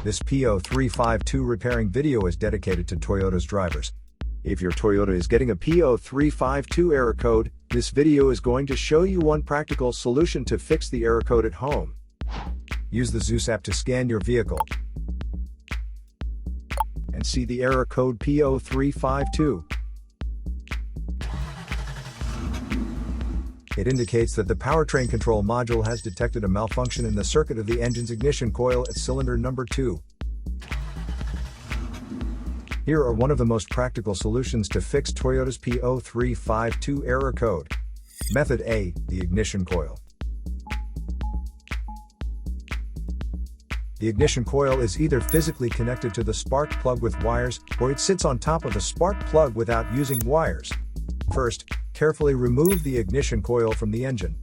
This P0352 repairing video is dedicated to Toyota's drivers. If your Toyota is getting a P0352 error code, this video is going to show you one practical solution to fix the error code at home. Use the Zeus app to scan your vehicle and see the error code P0352. It indicates that the Powertrain Control Module has detected a malfunction in the circuit of the engine's ignition coil at cylinder number 2. Here are one of the most practical solutions to fix Toyota's P0352 error code. Method A, the ignition coil. The ignition coil is either physically connected to the spark plug with wires, or it sits on top of the spark plug without using wires. First, carefully remove the ignition coil from the engine.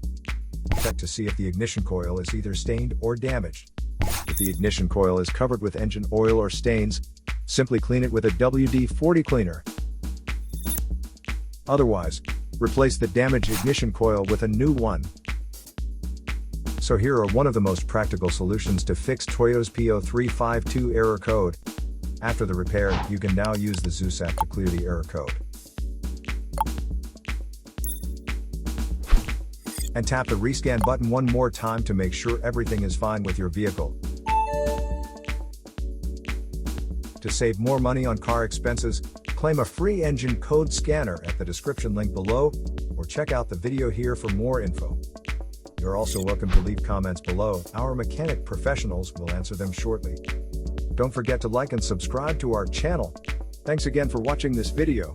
Check to see if the ignition coil is either stained or damaged. If the ignition coil is covered with engine oil or stains, simply clean it with a WD-40 cleaner. Otherwise, replace the damaged ignition coil with a new one. So here are one of the most practical solutions to fix Toyota's P0352 error code. After the repair, you can now use the Zeus app to clear the error code. And tap the rescan button one more time to make sure everything is fine with your vehicle. To save more money on car expenses, claim a free engine code scanner at the description link below, or check out the video here for more info. You're also welcome to leave comments below. Our mechanic professionals will answer them shortly. Don't forget to like and subscribe to our channel. Thanks again for watching this video.